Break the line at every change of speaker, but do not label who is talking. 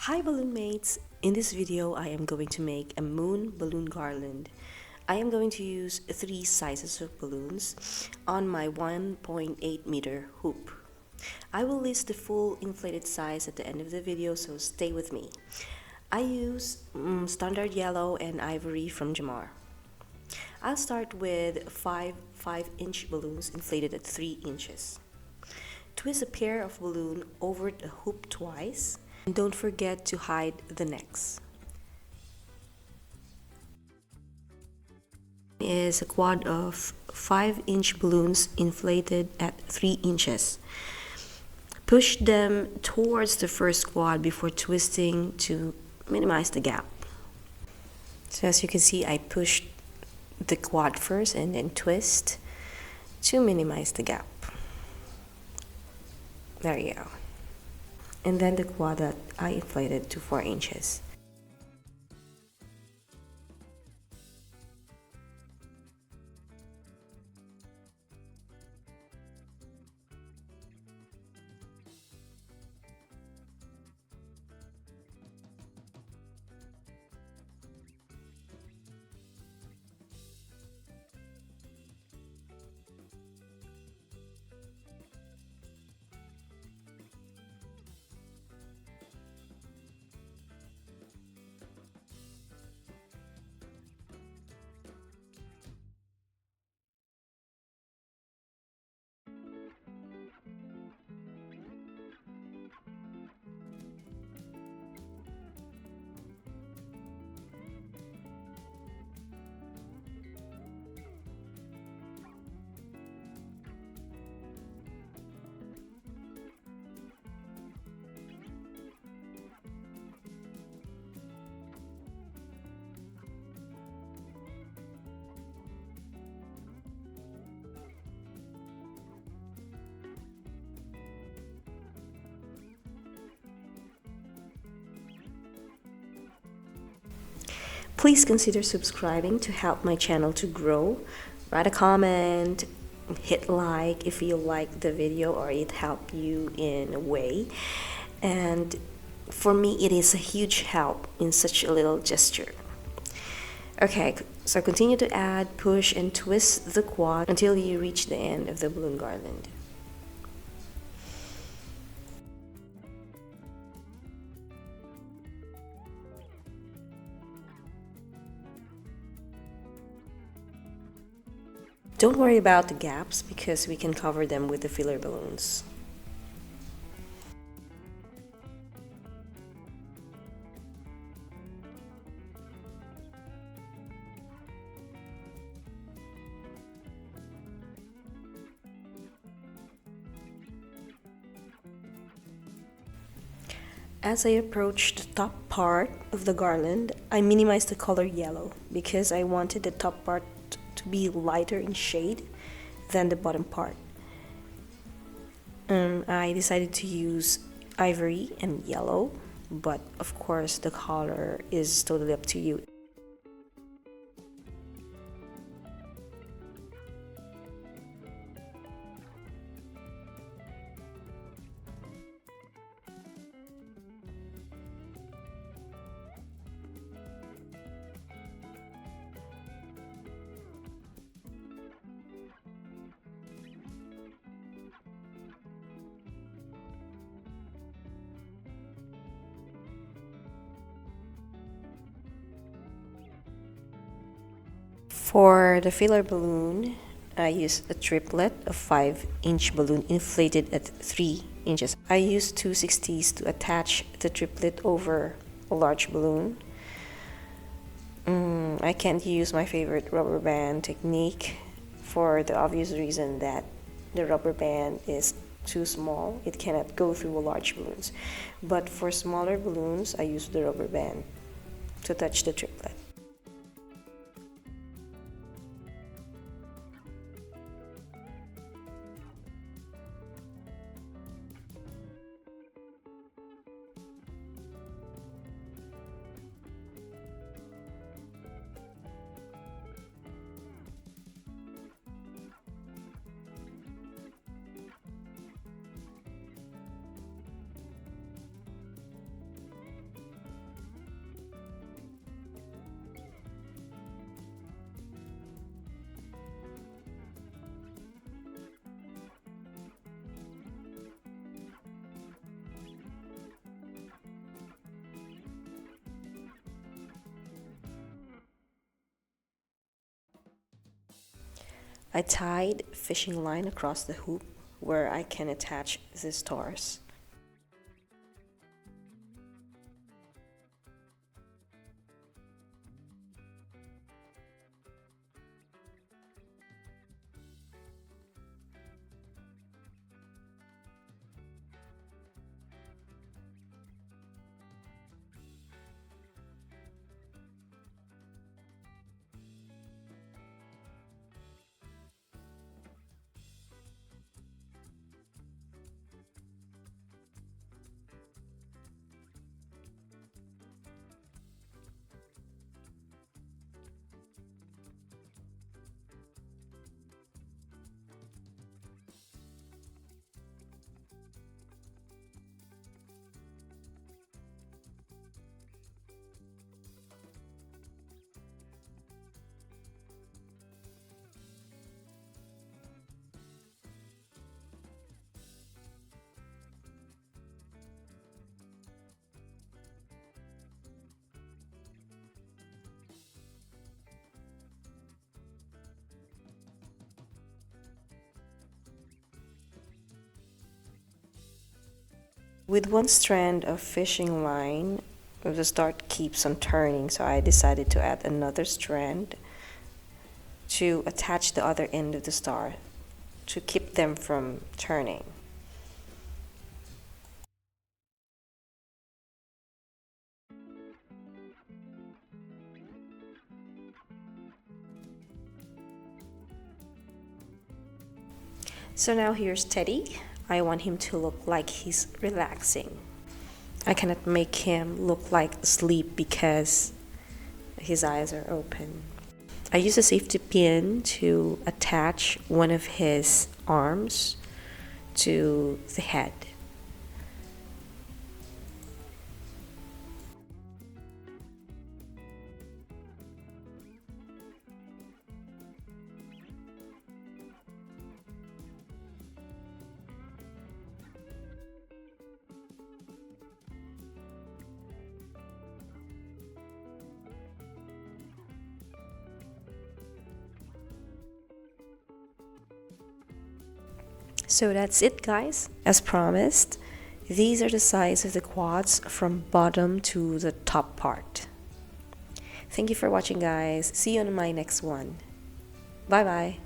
Hi balloon mates! In this video I am going to make a moon balloon garland. I am going to use 3 sizes of balloons on my 1.8 meter hoop. I will list the full inflated size at the end of the video, so stay with me. I use standard yellow and ivory from Jamar. I'll start with 5-inch balloons inflated at 3 inches. Twist a pair of balloons over the hoop twice. And don't forget to hide the necks. Is a quad of 5-inch balloons inflated at 3 inches. Push them towards the first quad before twisting to minimize the gap. So as you can see, I pushed the quad first and then twist to minimize the gap. There you go. And then the quad that I inflated to 4 inches. Please consider subscribing to help my channel to grow. Write a comment, hit like if you like the video or it helped you in a way. And for me, it is a huge help in such a little gesture. Okay, so continue to add, push, and twist the quad until you reach the end of the balloon garland. Don't worry about the gaps because we can cover them with the filler balloons. As I approached the top part of the garland, I minimized the color yellow because I wanted the top part to be lighter in shade than the bottom part. I decided to use ivory and yellow, but of course the color is totally up to you. For the filler balloon, I used a triplet of 5-inch balloon inflated at 3 inches. I used 2/60s to attach the triplet over a large balloon. I can't use my favorite rubber band technique for the obvious reason that the rubber band is too small. It cannot go through large balloons. But for smaller balloons, I use the rubber band to attach the triplet. I tied fishing line across the hoop where I can attach the stars. With one strand of fishing line, the start keeps on turning, so I decided to add another strand to attach the other end of the star to keep them from turning. So now here's Teddy. I want him to look like he's relaxing. I cannot make him look like asleep because his eyes are open. I use a safety pin to attach one of his arms to the head. So that's it, guys. As promised, these are the sides of the quads from bottom to the top part. Thank you for watching, guys. See you on my next one. Bye bye.